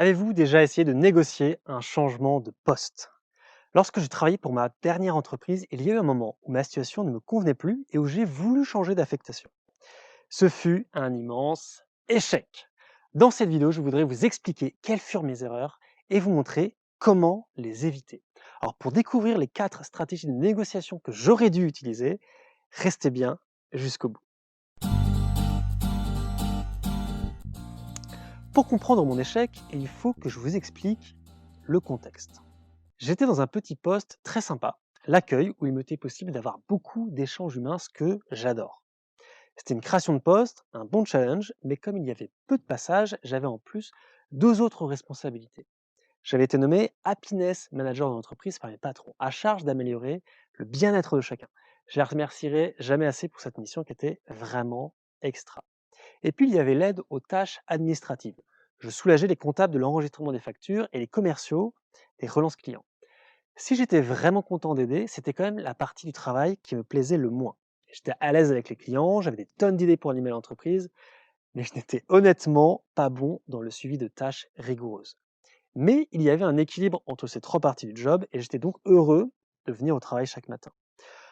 Avez-vous déjà essayé de négocier un changement de poste? Lorsque je travaillais pour ma dernière entreprise, il y a eu un moment où ma situation ne me convenait plus et où j'ai voulu changer d'affectation. Ce fut un immense échec. Dans cette vidéo, je voudrais vous expliquer quelles furent mes erreurs et vous montrer comment les éviter. Alors pour découvrir les 4 stratégies de négociation que j'aurais dû utiliser, restez bien jusqu'au bout. Pour comprendre mon échec, il faut que je vous explique le contexte. J'étais dans un petit poste très sympa, l'accueil, où il m'était possible d'avoir beaucoup d'échanges humains, ce que j'adore. C'était une création de poste, un bon challenge, mais comme il y avait peu de passages, j'avais en plus 2 autres responsabilités. J'avais été nommé Happiness Manager de l'entreprise par mes patrons, à charge d'améliorer le bien-être de chacun. Je ne les remercierai jamais assez pour cette mission qui était vraiment extra. Et puis il y avait l'aide aux tâches administratives. Je soulageais les comptables de l'enregistrement des factures et les commerciaux des relances clients. Si j'étais vraiment content d'aider, c'était quand même la partie du travail qui me plaisait le moins. J'étais à l'aise avec les clients, j'avais des tonnes d'idées pour animer l'entreprise, mais je n'étais honnêtement pas bon dans le suivi de tâches rigoureuses. Mais il y avait un équilibre entre ces 3 parties du job et j'étais donc heureux de venir au travail chaque matin.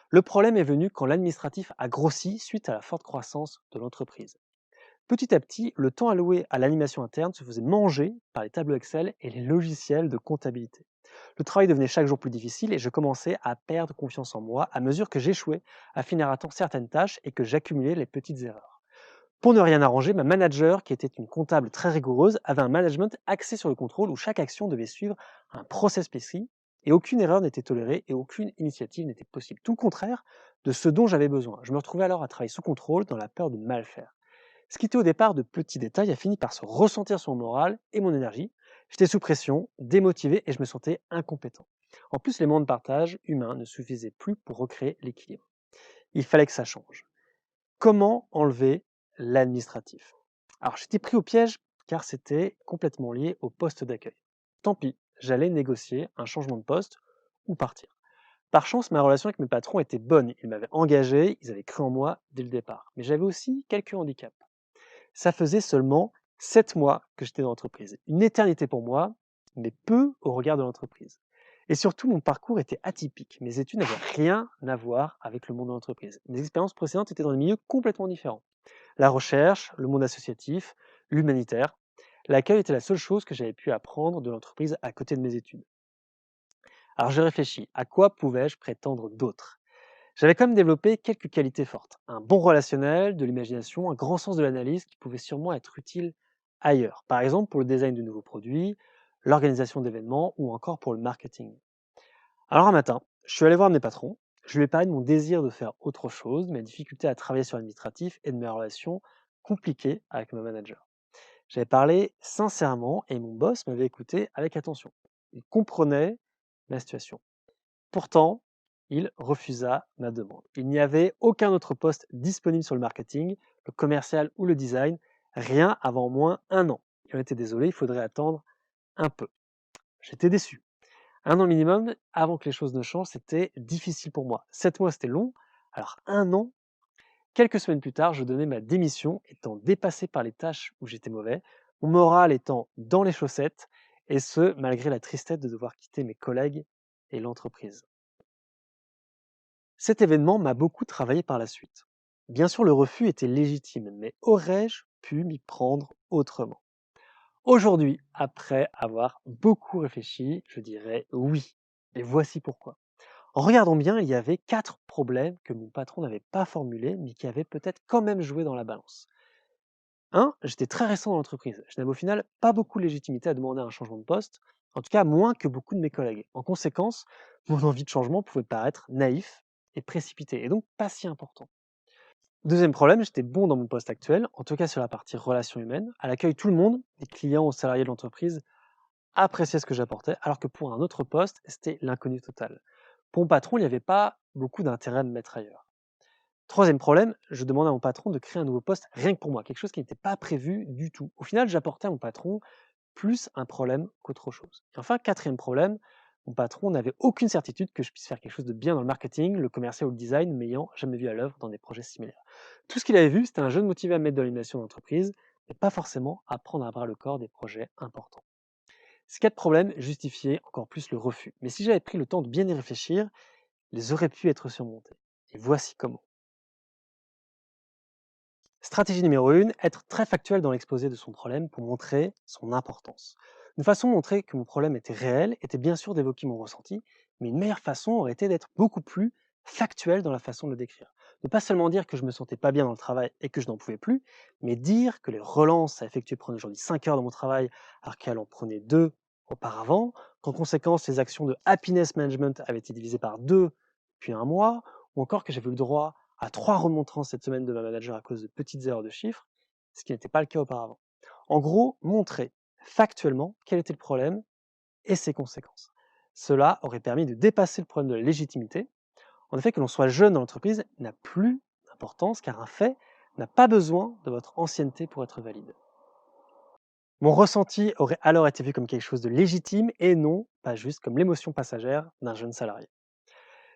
Le problème est venu quand l'administratif a grossi suite à la forte croissance de l'entreprise. Petit à petit, le temps alloué à l'animation interne se faisait manger par les tableaux Excel et les logiciels de comptabilité. Le travail devenait chaque jour plus difficile et je commençais à perdre confiance en moi à mesure que j'échouais à finir à temps certaines tâches et que j'accumulais les petites erreurs. Pour ne rien arranger, ma manager, qui était une comptable très rigoureuse, avait un management axé sur le contrôle où chaque action devait suivre un process précis et aucune erreur n'était tolérée et aucune initiative n'était possible. Tout le contraire de ce dont j'avais besoin. Je me retrouvais alors à travailler sous contrôle dans la peur de mal faire. Ce qui était au départ de petits détails a fini par se ressentir sur mon moral et mon énergie. J'étais sous pression, démotivé et je me sentais incompétent. En plus, les moments de partage humains ne suffisaient plus pour recréer l'équilibre. Il fallait que ça change. Comment enlever l'administratif? Alors, j'étais pris au piège car c'était complètement lié au poste d'accueil. Tant pis, j'allais négocier un changement de poste ou partir. Par chance, ma relation avec mes patrons était bonne. Ils m'avaient engagé, ils avaient cru en moi dès le départ. Mais j'avais aussi quelques handicaps. Ça faisait seulement 7 mois que j'étais dans l'entreprise. Une éternité pour moi, mais peu au regard de l'entreprise. Et surtout, mon parcours était atypique. Mes études n'avaient rien à voir avec le monde de l'entreprise. Mes expériences précédentes étaient dans des milieux complètement différents. La recherche, le monde associatif, l'humanitaire. L'accueil était la seule chose que j'avais pu apprendre de l'entreprise à côté de mes études. Alors j'ai réfléchi, à quoi pouvais-je prétendre d'autre? J'avais quand même développé quelques qualités fortes. Un bon relationnel, de l'imagination, un grand sens de l'analyse qui pouvait sûrement être utile ailleurs. Par exemple pour le design de nouveaux produits, l'organisation d'événements ou encore pour le marketing. Alors un matin, je suis allé voir mes patrons. Je lui ai parlé de mon désir de faire autre chose, de mes difficultés à travailler sur l'administratif et de mes relations compliquées avec ma manager. J'avais parlé sincèrement et mon boss m'avait écouté avec attention. Il comprenait ma situation. Pourtant, il refusa ma demande. Il n'y avait aucun autre poste disponible sur le marketing, le commercial ou le design, rien avant au moins 1 an. Et on était désolé, il faudrait attendre un peu. J'étais déçu. 1 an minimum, avant que les choses ne changent, c'était difficile pour moi. 7 mois, c'était long. Alors 1 an, quelques semaines plus tard, je donnais ma démission, étant dépassé par les tâches où j'étais mauvais, mon moral étant dans les chaussettes, et ce, malgré la tristesse de devoir quitter mes collègues et l'entreprise. Cet événement m'a beaucoup travaillé par la suite. Bien sûr, le refus était légitime, mais aurais-je pu m'y prendre autrement? Aujourd'hui, après avoir beaucoup réfléchi, je dirais oui. Et voici pourquoi. En regardant bien, il y avait 4 problèmes que mon patron n'avait pas formulés, mais qui avaient peut-être quand même joué dans la balance. 1, j'étais très récent dans l'entreprise. Je n'avais au final pas beaucoup de légitimité à demander un changement de poste, en tout cas moins que beaucoup de mes collègues. En conséquence, mon envie de changement pouvait paraître naïf et précipité, et donc pas si important. Deuxième problème, j'étais bon dans mon poste actuel, en tout cas sur la partie relations humaines. À l'accueil, tout le monde, des clients aux salariés de l'entreprise, appréciait ce que j'apportais, alors que pour un autre poste, c'était l'inconnu total. Pour mon patron, il n'y avait pas beaucoup d'intérêt à me mettre ailleurs. Troisième problème, je demandais à mon patron de créer un nouveau poste rien que pour moi, quelque chose qui n'était pas prévu du tout. Au final, j'apportais à mon patron plus un problème qu'autre chose. Et enfin, quatrième problème, mon patron n'avait aucune certitude que je puisse faire quelque chose de bien dans le marketing, le commercial ou le design, m'ayant jamais vu à l'œuvre dans des projets similaires. Tout ce qu'il avait vu, c'était un jeune motivé à mettre de l'animation d'entreprise, mais pas forcément à prendre à bras le corps des projets importants. Ces 4 problèmes justifiaient encore plus le refus. Mais si j'avais pris le temps de bien y réfléchir, ils auraient pu être surmontés. Et voici comment. Stratégie numéro 1, être très factuel dans l'exposé de son problème pour montrer son importance. Une façon de montrer que mon problème était réel était bien sûr d'évoquer mon ressenti, mais une meilleure façon aurait été d'être beaucoup plus factuel dans la façon de le décrire. Ne pas seulement dire que je me sentais pas bien dans le travail et que je n'en pouvais plus, mais dire que les relances à effectuer prenaient aujourd'hui 5 heures dans mon travail alors qu'elles en prenaient 2 auparavant, qu'en conséquence les actions de happiness management avaient été divisées par 2 depuis un mois, ou encore que j'avais eu le droit à 3 remontrances cette semaine de ma manager à cause de petites erreurs de chiffres, ce qui n'était pas le cas auparavant. En gros, montrer factuellement quel était le problème et ses conséquences. Cela aurait permis de dépasser le problème de la légitimité. En effet, que l'on soit jeune dans l'entreprise n'a plus d'importance car un fait n'a pas besoin de votre ancienneté pour être valide. Mon ressenti aurait alors été vu comme quelque chose de légitime et non pas juste comme l'émotion passagère d'un jeune salarié.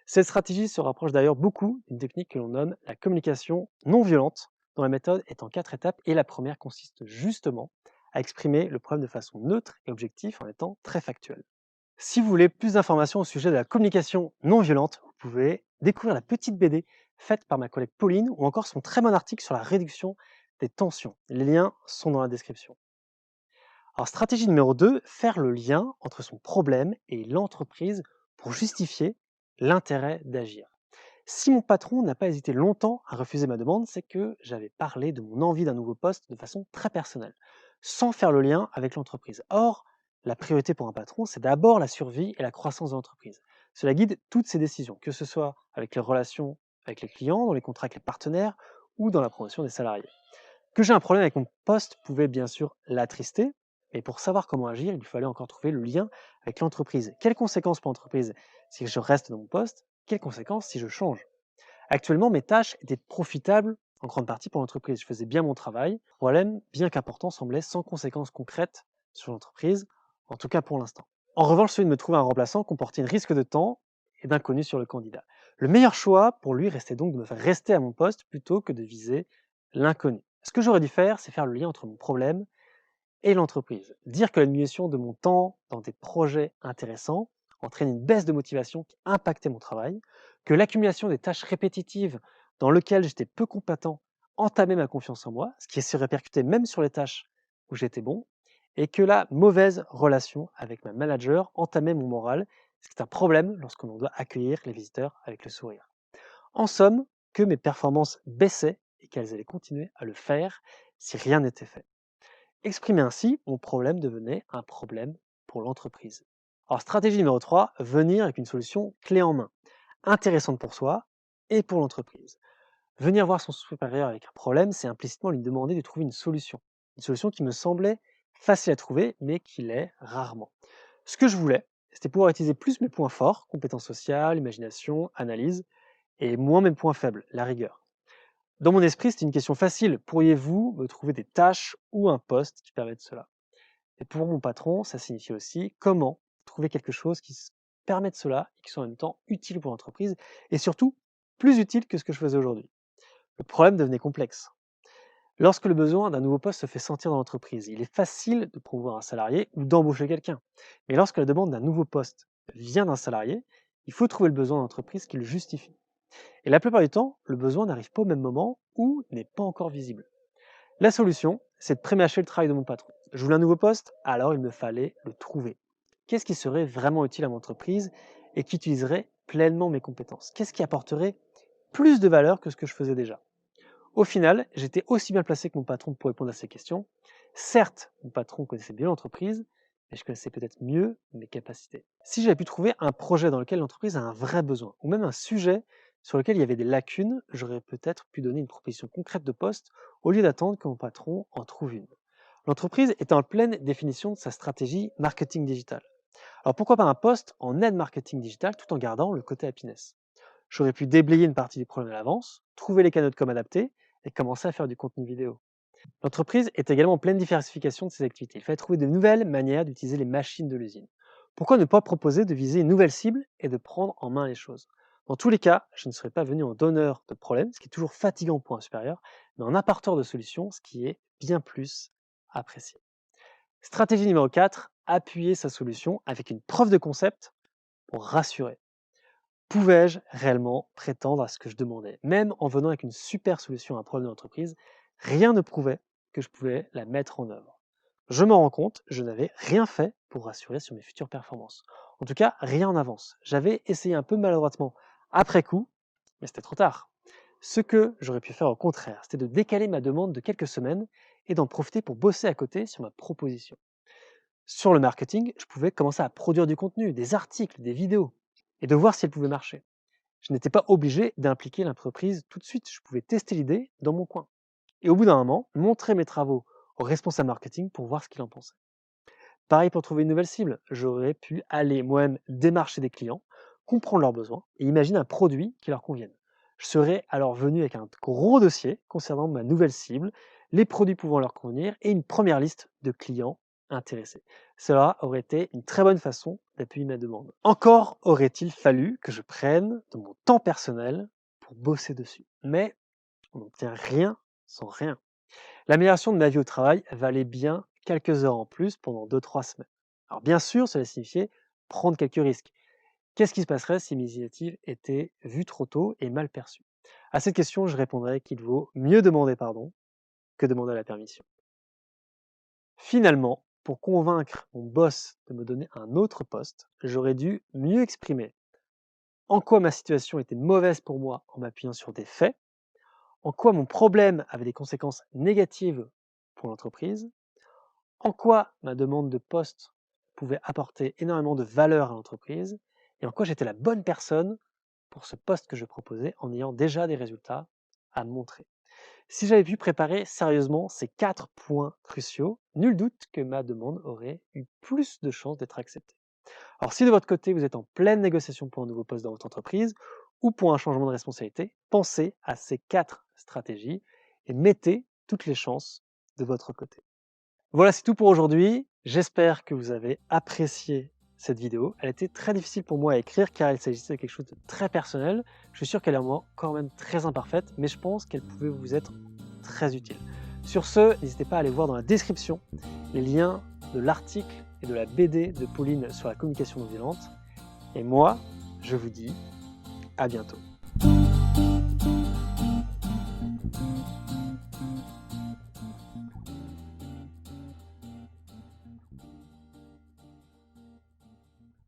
Cette stratégie se rapproche d'ailleurs beaucoup d'une technique que l'on nomme la communication non violente, dont la méthode est en 4 étapes et la première consiste justement à exprimer le problème de façon neutre et objective en étant très factuel. Si vous voulez plus d'informations au sujet de la communication non violente, vous pouvez découvrir la petite BD faite par ma collègue Pauline ou encore son très bon article sur la réduction des tensions. Les liens sont dans la description. Alors stratégie numéro 2, faire le lien entre son problème et l'entreprise pour justifier l'intérêt d'agir. Si mon patron n'a pas hésité longtemps à refuser ma demande, c'est que j'avais parlé de mon envie d'un nouveau poste de façon très personnelle, sans faire le lien avec l'entreprise. Or, la priorité pour un patron, c'est d'abord la survie et la croissance de l'entreprise. Cela guide toutes ses décisions, que ce soit avec les relations avec les clients, dans les contrats avec les partenaires ou dans la promotion des salariés. Que j'ai un problème avec mon poste pouvait bien sûr l'attrister, mais pour savoir comment agir, il fallait encore trouver le lien avec l'entreprise. Quelles conséquences pour l'entreprise si je reste dans mon poste? Quelles conséquences si je change? Actuellement, mes tâches étaient profitables en grande partie pour l'entreprise. Je faisais bien mon travail. Le problème, bien qu'important, semblait sans conséquences concrètes sur l'entreprise, en tout cas pour l'instant. En revanche, celui de me trouver un remplaçant comportait un risque de temps et d'inconnu sur le candidat. Le meilleur choix pour lui restait donc de me faire rester à mon poste plutôt que de viser l'inconnu. Ce que j'aurais dû faire, c'est faire le lien entre mon problème et l'entreprise. Dire que l'annulation de mon temps dans des projets intéressants entraîne une baisse de motivation qui impactait mon travail, que l'accumulation des tâches répétitives dans lesquelles j'étais peu compétent entamait ma confiance en moi, ce qui se répercutait même sur les tâches où j'étais bon, et que la mauvaise relation avec ma manager entamait mon moral, ce qui est un problème lorsqu'on doit accueillir les visiteurs avec le sourire. En somme, que mes performances baissaient et qu'elles allaient continuer à le faire si rien n'était fait. Exprimé ainsi, mon problème devenait un problème pour l'entreprise. Alors stratégie numéro 3, venir avec une solution clé en main, intéressante pour soi et pour l'entreprise. Venir voir son supérieur avec un problème, c'est implicitement lui demander de trouver une solution qui me semblait facile à trouver, mais qui l'est rarement. Ce que je voulais, c'était pouvoir utiliser plus mes points forts, compétences sociales, imagination, analyse, et moins mes points faibles, la rigueur. Dans mon esprit, c'était une question facile. Pourriez-vous me trouver des tâches ou un poste qui permettent cela? Et pour mon patron, ça signifie aussi comment trouver quelque chose qui permette cela et qui soit en même temps utile pour l'entreprise et surtout plus utile que ce que je faisais aujourd'hui. Le problème devenait complexe. Lorsque le besoin d'un nouveau poste se fait sentir dans l'entreprise, il est facile de promouvoir un salarié ou d'embaucher quelqu'un. Mais lorsque la demande d'un nouveau poste vient d'un salarié, il faut trouver le besoin d'entreprise qui le justifie. Et la plupart du temps, le besoin n'arrive pas au même moment ou n'est pas encore visible. La solution, c'est de prémâcher le travail de mon patron. Je voulais un nouveau poste, alors il me fallait le trouver. Qu'est-ce qui serait vraiment utile à mon entreprise et qui utiliserait pleinement mes compétences? Qu'est-ce qui apporterait plus de valeur que ce que je faisais déjà? Au final, j'étais aussi bien placé que mon patron pour répondre à ces questions. Certes, mon patron connaissait bien l'entreprise, mais je connaissais peut-être mieux mes capacités. Si j'avais pu trouver un projet dans lequel l'entreprise a un vrai besoin, ou même un sujet sur lequel il y avait des lacunes, j'aurais peut-être pu donner une proposition concrète de poste au lieu d'attendre que mon patron en trouve une. L'entreprise est en pleine définition de sa stratégie marketing digital. Alors pourquoi pas un poste en aide marketing digital tout en gardant le côté happiness? J'aurais pu déblayer une partie des problèmes à l'avance, trouver les canaux de com adaptés et commencer à faire du contenu vidéo. L'entreprise est également en pleine diversification de ses activités. Il fallait trouver de nouvelles manières d'utiliser les machines de l'usine. Pourquoi ne pas proposer de viser une nouvelle cible et de prendre en main les choses? Dans tous les cas, je ne serais pas venu en donneur de problèmes, ce qui est toujours fatigant pour un supérieur, mais en apporteur de solutions, ce qui est bien plus apprécié. Stratégie numéro 4, appuyer sa solution avec une preuve de concept pour rassurer. Pouvais-je réellement prétendre à ce que je demandais? Même en venant avec une super solution à un problème de l'entreprise, rien ne prouvait que je pouvais la mettre en œuvre. Je me rends compte, je n'avais rien fait pour rassurer sur mes futures performances. En tout cas, rien en avance. J'avais essayé un peu maladroitement après coup, mais c'était trop tard. Ce que j'aurais pu faire au contraire, c'était de décaler ma demande de quelques semaines et d'en profiter pour bosser à côté sur ma proposition. Sur le marketing, je pouvais commencer à produire du contenu, des articles, des vidéos, et de voir si elles pouvaient marcher. Je n'étais pas obligé d'impliquer l'entreprise tout de suite, je pouvais tester l'idée dans mon coin. Et au bout d'un moment, montrer mes travaux au responsable marketing pour voir ce qu'il en pensait. Pareil pour trouver une nouvelle cible, j'aurais pu aller moi-même démarcher des clients, comprendre leurs besoins et imaginer un produit qui leur convienne. Je serais alors venu avec un gros dossier concernant ma nouvelle cible, les produits pouvant leur convenir et une première liste de clients intéressés. Cela aurait été une très bonne façon d'appuyer ma demande. Encore aurait-il fallu que je prenne de mon temps personnel pour bosser dessus. Mais on n'obtient rien sans rien. L'amélioration de ma vie au travail valait bien quelques heures en plus pendant 2-3 semaines. Alors bien sûr, cela signifiait prendre quelques risques. Qu'est-ce qui se passerait si mes initiatives étaient vues trop tôt et mal perçues? À cette question, je répondrais qu'il vaut mieux demander pardon que demander la permission. Finalement, pour convaincre mon boss de me donner un autre poste, j'aurais dû mieux exprimer en quoi ma situation était mauvaise pour moi en m'appuyant sur des faits, en quoi mon problème avait des conséquences négatives pour l'entreprise, en quoi ma demande de poste pouvait apporter énormément de valeur à l'entreprise et en quoi j'étais la bonne personne pour ce poste que je proposais en ayant déjà des résultats à montrer. Si j'avais pu préparer sérieusement ces 4 points cruciaux, nul doute que ma demande aurait eu plus de chances d'être acceptée. Alors si de votre côté vous êtes en pleine négociation pour un nouveau poste dans votre entreprise ou pour un changement de responsabilité, pensez à ces 4 stratégies et mettez toutes les chances de votre côté. Voilà, c'est tout pour aujourd'hui. J'espère que vous avez apprécié cette vidéo. Elle était très difficile pour moi à écrire car il s'agissait de quelque chose de très personnel. Je suis sûr qu'elle est quand même très imparfaite, mais je pense qu'elle pouvait vous être très utile. Sur ce, n'hésitez pas à aller voir dans la description les liens de l'article et de la BD de Pauline sur la communication non violente. Et moi, je vous dis à bientôt.